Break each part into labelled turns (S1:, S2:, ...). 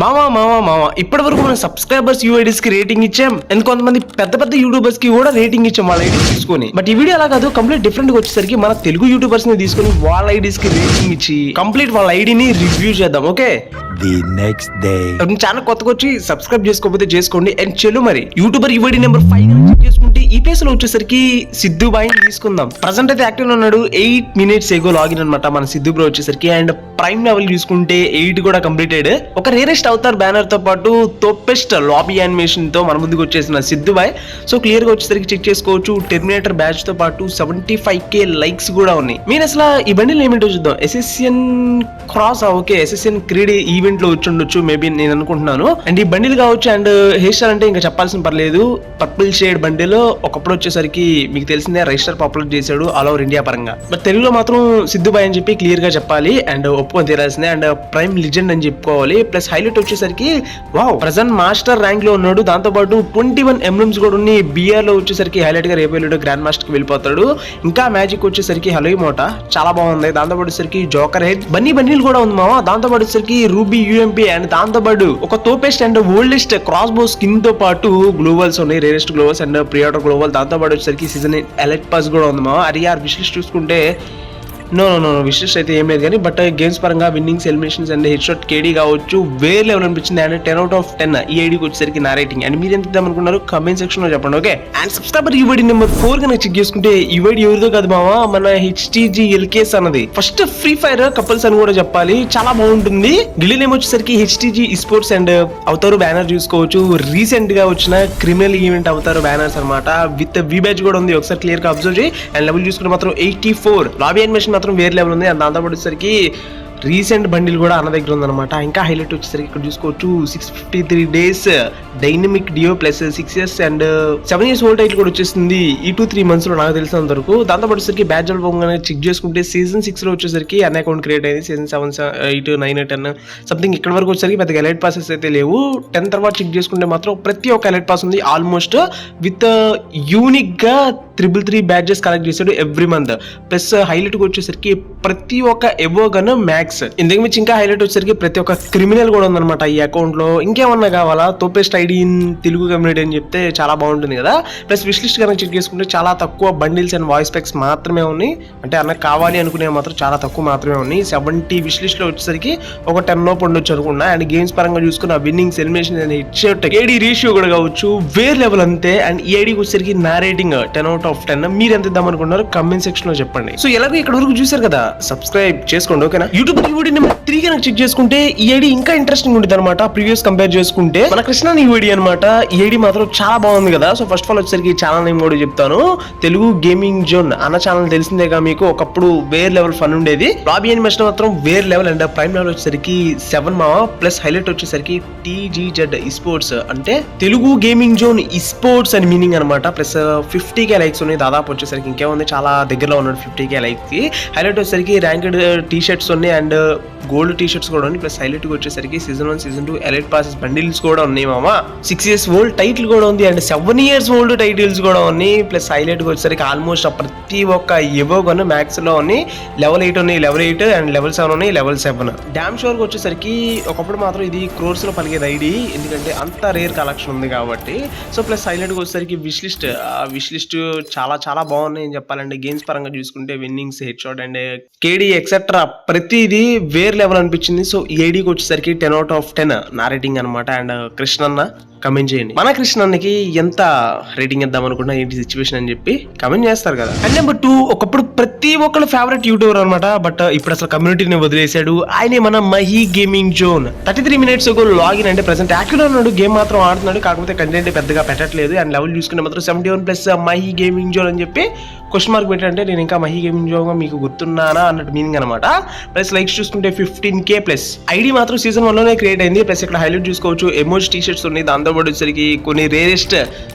S1: మామా ఇప్పటి వరకు మన సబ్స్క్రైబర్స్ యూఐడీస్ కి రేటింగ్ ఇచ్చాం. అండ్ కొంతమంది పెద్ద యూట్యూబర్స్ కి కూడా రేటింగ్ ఇచ్చాం వాళ్ళ ఐడీస్ తీసుకొని. బట్ ఈ వీడియో అలా కాదు, కంప్లీట్ డిఫరెంట్ గా వచ్చేసరికి మన తెలుగు యూట్యూబర్స్ ని తీసుకొని వాళ్ళ ఐడీస్ కి రేటింగ్ ఇచ్చి కంప్లీట్ వాళ్ళ ఐడీని రివ్యూ చేద్దాం. Okay,
S2: the next day
S1: channel కొత్తగా వచ్చి సబ్స్క్రైబ్ చేసుకోకపోతే చేసుకోండి. అండ్ చెల్లు మరి యూట్యూబర్ యూఐడీ నెంబర్ 5 చెక్ చేసుకుంటే ఈ ప్లేస్ లో వచ్చేసరికి సిద్ధు బాయ్ తీసుకుందాం. ప్రజెంట్ అయితే యాక్టివ్ ఉన్నాడు. 8 minutes ఎగో లాగిన్ అనమాట మన సిద్ధు బ్రో వచ్చేసరికి. అండ్ ప్రైమ్ లెవెల్ చూసుకుంటే 8 కూడా కంప్లీటెడ్. ఒక రేరెస్ట్ అవతార్ బ్యానర్ తో పాటు తోపెస్ట్ లాబీ యానిమేషన్ తో మన ముందుకు వచ్చేసిన సిద్ధు బాయ్. సో క్లియర్ గా వచ్చేసరికి చెక్ చేసుకోవచ్చు. టెర్మినేటర్ బ్యాచ్ తో పాటు 75k లైక్స్ కూడా ఉన్నాయి. మీరు అసలు ఈ బండిల్ ఏమిటో చూద్దాం. SSN cross, okay SSN creed event లో వచ్చి ఉండొచ్చు మేబీ నేను అనుకుంటున్నాను. అండ్ ఈ బండిల్ కావచ్చు. అండ్ హెయిర్ స్టైల్ అంటే ఇంకా చెప్పాల్సిన పర్లేదు. పర్పుల్ షేడ్ బండిల్ ఒకప్పుడు వచ్చేసరికి మీకు తెలిసిందే రిజిస్టర్ పాపులర్ చేశాడు ఆల్ ఓవర్ ఇండియా పరంగా. బట్ తెలుగులో మాత్రం సిద్ధు బాయ్ అని చెప్పి క్లియర్ గా చెప్పాలి. అండ్ ఒప్పుకొని తీరాల్సిందే. అండ్ ప్రైమ్ లిజెండ్ అని చెప్పుకోవాలి. ప్లస్ హైలైట్ వచ్చేసరికి వావ్ ప్రెజెంట్ మాస్టర్ ర్యాంక్ లో ఉన్నాడు. దాంతో పాటు 21 ఎంబ్లమ్స్ కూడా ఉన్నాయి. బిఆర్ లో వచ్చేసరికి హైలైట్ గా రేపు గ్రాండ్ మాస్టర్ కి వెళ్ళిపోతాడు. ఇంకా మ్యాజిక్ వచ్చేసరికి హలో మోటా చాలా బాగుంది. దాంతో పాటు వచ్చేసరికి జోకర్ హెడ్ బన్నీలు కూడా ఉంది మావా. దాంతో పాటు వచ్చేసరికి రూబీ యూఎంపీ అండ్ దాంతో పాటు ఒక తోపెస్ట్ and oldest crossbow skin తో పాటు గ్లోవల్స్ ఉన్నాయి. Rarest gloo walls and pre order gloo wall. దాంతో పాటు వచ్చేసరికి సీజన్ ఎలైట్ పాస్ కూడా ఉంది మావా. అరియార్ విష్ చూసుకుంటే నో విషెస్ అయితే ఏం లేదు కానీ బట్ గేమ్స్ పరంగా winnings eliminations and head shot KD కావచ్చు వేరే లెవెల్ అనిపించింది. అండ్ 10/10 ఈ ఐడికి వచ్చేసరికి నా రేటింగ్. అండ్ మీరు ఎంత ఇద్దాం అనుకున్నారు కమెంట్ సెక్షన్ లో చెప్పండి. Okay, and subscriber UID number 4 కనుక చెక్ చేసుకుంటే యూఐడి ఎవరిదో కాదు మావా, మన HTGLKs అన్నది. ఫస్ట్ ఫ్రీ ఫైర్ కపుల్స్ అని కూడా చెప్పాలి, చాలా బాగుంటుంది. గిల్లీ నేమ్ వచ్చేసరికి HTG స్పోర్ట్స్ అండ్ అవతారు బ్యానర్ చూసుకోవచ్చు. రీసెంట్ గా వచ్చిన క్రిమినల్ ఈవెంట్ అవతారు బ్యానర్స్ అనమాట. విత్ వి బ్యాచ్ కూడా ఉంది. ఒకసారి క్లియర్ గా అబ్జర్వ్ చేయి. అండ్ లెవెల్ చూసుకుంటే మాత్రం 84. లాబీ యానిమేషన్ మాత్రం వేరే లెవెల్ ఉంది. అండ్ దాంతో పాటు వచ్చేసరికి రీసెంట్ బండిల్ కూడా అన్న దగ్గర ఉందన్నమాట. ఇంకా హైలైట్ వచ్చేసరికి ఇక్కడ చూసుకోవచ్చు 653 days dynamic duo plus 6 years and 7 years old title కూడా వచ్చేసింది ఈ 2-3 months లో నాకు తెలిసినంత వరకు. దాంతో పాటు వచ్చేసరికి బ్యాచ్ పోగానే చెక్ చేసుకుంటే సీజన్ 6 లో వచ్చేసరికి అన్ అకౌంట్ క్రియేట్ అయింది. సీజన్ 7, 8, 9, 10 సంథింగ్ ఇక్కడ వరకు వచ్చేసరికి పెద్దగా ఎలైట్ పాసెస్ అయితే లేవు. 10 తర్వాత చెక్ చేసుకుంటే మాత్రం ప్రతి ఒక్క ఎలైట్ పాస్ ఉంది ఆల్మోస్ట్. విత్ యూనిక్ గా 333 బ్యాచెస్ కలెక్ట్ చేశాడు ఎవ్రీ మంత్. ప్లస్ హైలైట్ వచ్చేసరికి ప్రతి ఒక్క ఎవోగన్ మ్యాక్స్. ఇందుకు మించి ఇంకా హైలైట్ వచ్చేసరికి ప్రతి ఒక్క క్రిమినల్ కూడా ఉందన్నమాట ఈ అకౌంట్ లో. ఇంకేమన్నా కావాలా తోపెస్ట్ ఐడి ఇన్ తెలుగు కమ్యూనిటీ అని చెప్తే చాలా బాగుంటుంది కదా. ప్లస్ విష్ లిస్ట్ కనుక చెక్ చేసుకుంటే చాలా తక్కువ బండిల్స్ అండ్ వాయిస్ ప్యాక్స్ మాత్రమే ఉన్నాయి. అంటే అన్న కావాలి అనుకునే మాత్రం చాలా తక్కువ మాత్రమే ఉన్నాయి. 70 విష్ లిస్ట్ లో వచ్చేసరికి ఒక 10 లోపు ఉండొచ్చు అనుకున్నా. అండ్ గేమ్స్ పరంగా చూసుకున్న విన్నింగ్స్ ఎలిమినేషన్ హెడ్ షాట్ ఏడీ రేషియో కూడా కావచ్చు వేరే లెవెల్ అంతే. అండ్ ఈ ఐడికి వచ్చేసరికి నా రేటింగ్ 10/10. మీరు ఎంత ఇద్దాం అనుకుంటున్నారు కమెంట్ సెక్షన్ లో చెప్పండి. సో ఎలాగో ఇక్కడ వరకు చూసారు కదా, సబ్స్క్రైబ్ చేసుకోండి. ఓకేనా, యూట్యూబ్ యూఐడి నెంబర్ 3 కనుక చెక్ చేసుకుంటే ఈ ఐడి ఇంకా ఇంట్రెస్టింగ్ ఉంటుంది అనమాట. ప్రీవియస్ కంపేర్ చేసుకుంటే మన కృష్ణ యూఐడి అనమాట. ఈ ఐడి మాత్రం చాలా బాగుంది కదా. సో ఫస్ట్ ఆఫ్ ఆల్ వచ్చేసరికి ఛానల్ నేమ్ కూడా చెప్తాను. తెలుగు గేమింగ్ జోన్ అన్న ఛానల్ తెలిసిందేగా మీకు. ఒకప్పుడు వేరే లెవెల్ ఫన్ ఉండేది. లాబీ యానిమేషన్ మాత్రం వేరే లెవెల్. అండ్ ప్రైమ్ లెవెల్ వచ్చేసరికి 7 మావా. ప్లస్ హైలైట్ వచ్చేసరికి TGZ స్పోర్ట్స్ అంటే తెలుగు గేమింగ్ జోన్ స్పోర్ట్స్ అని మీనింగ్ అనమాట. ప్లస్ 50k లైక్స్ ఉన్నాయి దాదాపు వచ్చేసరికి. ఇంకేముంది చాలా దగ్గరలో ఉన్నాడు 50k లైక్స్ కి. హైలైట్ వచ్చేసరికి ర్యాంక్డ్ టీ షర్ట్స్ ఉన్నాయి అండ్ గోల్డ్ టీ షర్ట్స్ కూడా ఉన్నాయి. ప్లస్ హైలైట్ వచ్చేసరికి season 1, season 2 elite passes bundles కూడా ఉన్నాయి మామా. 6 years ఓల్డ్ టైటిల్ కూడా ఉంది అండ్ 7 years ఓల్డ్ టైటిల్స్ కూడా ఉన్నాయి. ప్లస్ హైలైట్ వచ్చేసరికి ఆల్మోస్ట్ ప్రతి ఒక్క ఎవోగన్ మ్యాక్స్ లో ఉన్నాయి. లెవెల్ 8 ఉన్నాయి, లెవెల్ 8 అండ్ లెవెల్ 7 ఉన్నాయి, లెవెల్ 7. డామ్ షోర్ వచ్చేసరికి ఒకప్పుడు మాత్రం ఇది క్రోర్స్ లో పలికేది ఐడి, ఎందుకంటే అంత రేర్ కలెక్షన్ ఉంది కాబట్టి. సో ప్లస్ హైలైట్ వచ్చేసరికి విష్ లిస్ట్ చాలా బాగున్నాయి అని చెప్పాలండి. గేమ్స్ పరంగా చూసుకుంటే winnings, head shot and KD etcetera ప్రతిదీ వేరే లెవెల్ అనిపించింది. సో ఈ ఐడికి వచ్చేసరికి 10/10 నా రేటింగ్ అనమాట. అండ్ కృష్ణన్న కమెంట్ చేయండి, మన కృష్ణన్నకి ఎంత రేటింగ్ ఇద్దాం అనుకున్నా ఏంటి సిచ్యువేషన్ అని చెప్పి కమెంట్ చేస్తారు కదా. అండ్ నెంబర్ 2 ఒకప్పుడు ప్రతి ఒక్కరు ఫేవరెట్ యూట్యూబర్ అనమాట. బట్ ఇప్పుడు అసలు కమ్యూనిటీని వదిలేశాడు. ఆయన మన Mahi gaming zone. 33 minutes login. అంటే ప్రెసెంట్ యాక్టివ్ ఉన్నాడు, గేమ్ మాత్రం ఆడుతున్నాడు, కాకపోతే కంటెంట్ పెద్దగా పెట్టట్లేదు. అండ్ లెవెల్ చూసుకుంటే మాత్రం 71 ప్లస్ మహి గేమింగ్ జోన్ అని చెప్పి క్వశ్చన్ మార్క్ పెట్టంటే నేను ఇంకా మహి గేమింగ్ జోన్ మీకు గుర్తున్నానా అన్నట్టు మీనింగ్ అనమాట. ప్లస్ లైక్స్ చూసుకుంటే 15k ప్లస్. ఐడి మాత్రం సీజన్ 1 లోనే క్రియేట్ అయింది. ప్లస్ ఇక్కడ హైలైట్ చూసుకోవచ్చు ఎమోజ్ టీ షర్ట్స్ ఉన్నాయి. దాంతో దాంతోపాటు వచ్చేసరికి కొన్ని రేరెస్ట్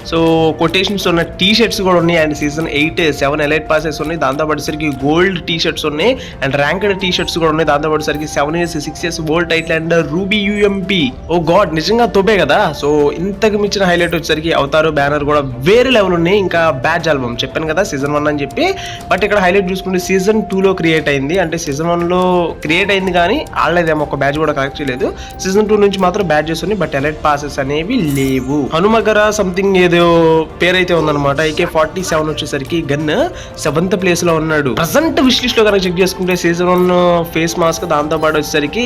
S1: సో కొటేషన్స్ ఉన్న టీ షర్ట్స్ కూడా ఉన్నాయి. అండ్ సీజన్ 8 7 ఎలైట్ పాసెస్ ఉన్నాయి. దాంతోపాటు వచ్చేసరికి గోల్డ్ టీ షర్ట్స్ ఉన్నాయి అండ్ ర్యాంక్డ్ టీ షర్ట్స్ కూడా ఉన్నాయి. దాంతోపాటు వచ్చేసరికి 7 years 6 years world title and ruby UMP. Oh God, నిజంగా తోపే కదా. సో ఇంతకు మించిన హైలైట్ వచ్చేసరికి అవతారు బ్యానర్ కూడా వేరే లెవెల్ ఉన్నాయి. ఇంకా బ్యాడ్జ్ ఆల్బమ్ చెప్పాను కదా సీజన్ 1 అని చెప్పి, బట్ ఇక్కడ హైలైట్ చూసుకుంటే సీజన్ 2లో క్రియేట్ అయింది. అంటే సీజన్ 1లో క్రియేట్ అయింది కానీ ఆడలేదేమో, ఒక బ్యాడ్జ్ కూడా కలెక్ట్ చేయలేదు. సీజన్ 2 నుంచి మాత్రం బ్యాడ్జెస్ ఉన్నాయి, బట్ ఎలైట్ పాసెస్ అనేవి లేవు. హనుమగర సంథింగ్ ఏదో పేరైతే ఉందన్నమాట. AK-47 వచ్చేసరికి గన్ 7th ప్లేస్ లో ఉన్నాడు. ప్రజెంట్ విష్ లిస్ట్ లో కనుక చెక్ చేసుకుంటే సీజన్ 1 ఫేస్ మాస్క్, దాంతో పాటు వచ్చేసరికి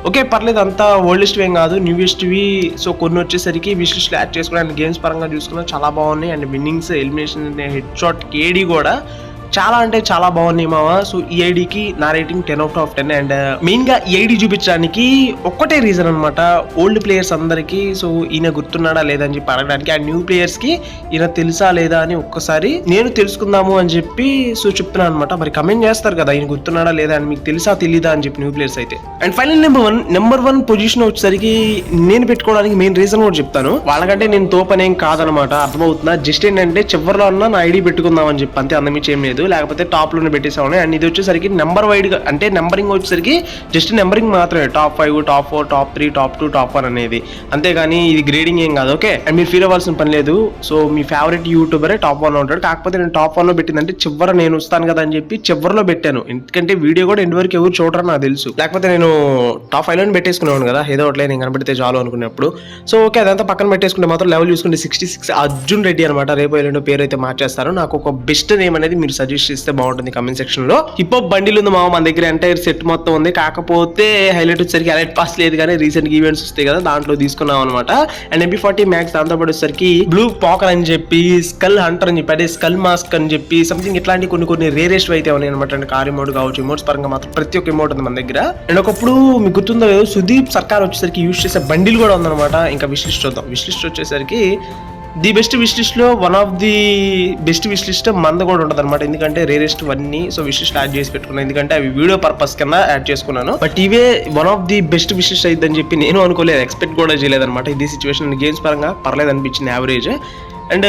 S1: ఓకే పర్లేదు, అంతా ఓల్డ్ లిస్ట్ ఏం కాదు, న్యూయెస్ట్ వి. సో కొన్ని వచ్చేసరికి విష్ లిస్ట్ లో యాడ్ చేసుకోవడానికి గేమ్స్ పరంగా చూసుకున్నా చాలా బాగున్నాయి. And winnings, elimination, head shot, KD కూడా చాలా అంటే చాలా బాగున్నాయి మావా. సో ఈ ఐడికి నా రేటింగ్ 10/10. అండ్ మెయిన్ గా ఈ ఐడి చూపించడానికి ఒక్కటే రీజన్ అనమాట, ఓల్డ్ ప్లేయర్స్ అందరికి సో ఈయన గుర్తున్నాడా లేదా అని చెప్పి అడగడానికి, అండ్ న్యూ ప్లేయర్స్ కి ఈయన తెలుసా లేదా అని ఒక్కసారి నేను తెలుసుకుందాము అని చెప్పి సో చెప్తున్నాను అనమాట. మరి కమెంట్ చేస్తారు కదా ఈయన గుర్తున్నాడా లేదా అని, మీకు తెలుసా తెలీదా అని చెప్పి న్యూ ప్లేయర్స్ అయితే. And final number one position వచ్చేసరికి నేను పెట్టుకోవడానికి మెయిన్ రీజన్ కూడా చెప్తాను. వాళ్ళకంటే నేను తోపనేం కాదనమాట, అర్థమవుతుందా. జస్ట్ ఏంటంటే చివరిలో అన్న నా ఐడి పెట్టుకుందాం అని చెప్పి అంతే, అందమించి ఏం లేదు. లేకపోతే టాప్ లోనే పెట్టేసామని. అండ్ ఇది వచ్చేసరికి నెంబర్ వైడ్ గా, అంటే నెంబరింగ్ వచ్చేసరికి జస్ట్ నెంబరింగ్ మాత్రమే, top 5, top 4, top 3, top 2, top 1 అనేది, అంతేగాని ఇది గ్రేడింగ్ ఏం కాదు. ఓకే, అండ్ మీరు ఫీల్ అవ్వాల్సిన పని లేదు. సో మీ ఫేవరెట్ యూట్యూబరే టాప్ 1 ఉంటాడు. కాకపోతే నేను టాప్ 1 లో పెట్టిందంటే చివర నేను వస్తాను కదా అని చెప్పి చివరిలో పెట్టాను. ఎందుకంటే వీడియో కూడా ఎండ్ వరకు ఎవరు చూడరని నాకు తెలుసు. లేకపోతే నేను టాప్ 5 లోనే పెట్టేసుకునేవాను కదా, ఏదో ఒకటి నేను కనబడితే చాలు అనుకున్నప్పుడు. సో ఓకే, అదంతా పక్కన పెట్టేసుకుంటే మాత్రం లెవెల్ చూసుకుంటే 66 అర్జున్ రెడ్డి అనమాట. రేపు ఎల్లుండో పేరు అయితే మార్చేస్తాను. నాకు ఒక బెస్ట్ నేమ్ అనేది మీరు సజెస్ట్ చేస్తే బాగుంటుంది కమెంట్ సెక్షన్ లో. హిప్ హాప్ బండిల్ ఉంది మామ, మన దగ్గర ఎంటైర్ సెట్ మొత్తం ఉంది. కాకపోతే హైలైట్ వచ్చేసరికి ఎలైట్ పాస్ లేదు, కానీ రీసెంట్ ఈవెంట్స్ వస్తాయి కదా దాంట్లో తీసుకున్నాం అనమాట. అండ్ MP40 Max, దాంతో పాటు వచ్చేసరికి బ్లూ పాకర్ అని చెప్పి, స్కల్ హంటర్ అని చెప్పి, అదే స్కల్ మాస్క్ అని చెప్పి సంథింగ్ ఇట్లాంటి కొన్ని రేరెస్ట్ అయితే ఉన్నాయి అనమాట. అండ్ కార్ ఎమోట్ కావచ్చు, ఎమోట్స్ పరంగా మాత్రం ప్రతి ఒక్క ఎమోట్ ఉంది మన దగ్గర. అండ్ ఒకప్పుడు మీకు గుర్తుందో లేదో సుదీప్ సర్కార్ వచ్చేసరికి యూజ్ చేసే బండిల్ కూడా ఉందన్నమాట. ఇంకా విష్ లిస్ట్ చూద్దాం. విష్ లిస్ట్ వచ్చేసరికి ది బెస్ట్ విష్ లిస్ట్ లో one of the best wish list మంద కూడా ఉంటుంది అనమాట. ఎందుకంటే రేరెస్ట్ వన్నీ సో విష్ లిస్ట్ యాడ్ చేసి పెట్టుకున్నాను, ఎందుకంటే అవి వీడియో పర్పస్ కింద యాడ్ చేసుకున్నాను. బట్ ఇవే one of the best wish list అయిద్దని చెప్పి నేను అనుకోలేదు, ఎక్స్పెక్ట్ కూడా చేయలేదు అనమాట. ఇది సిచ్యువేషన్ గేమ్స్ పరంగా పర్లేదు అనిపించింది, యావరేజ్. అండ్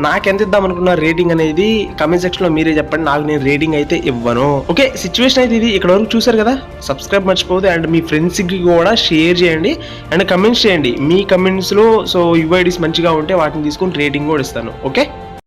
S1: నాకు ఎంత ఇద్దాం అనుకున్న రేటింగ్ అనేది కమెంట్ సెక్షన్ లో మీరే చెప్పండి. నాకు నేను రేటింగ్ అయితే ఇవ్వను. ఓకే, సిచ్యువేషన్ అయితే ఇది. ఇక్కడ వరకు చూసారు కదా, సబ్స్క్రైబ్ మర్చిపోదు. అండ్ మీ ఫ్రెండ్స్ కి కూడా షేర్ చేయండి అండ్ కమెంట్స్ చేయండి. మీ కమెంట్స్ లో సో UIDs మంచిగా ఉంటే వాటిని తీసుకొని రేటింగ్ కూడా ఇస్తాను. ఓకే.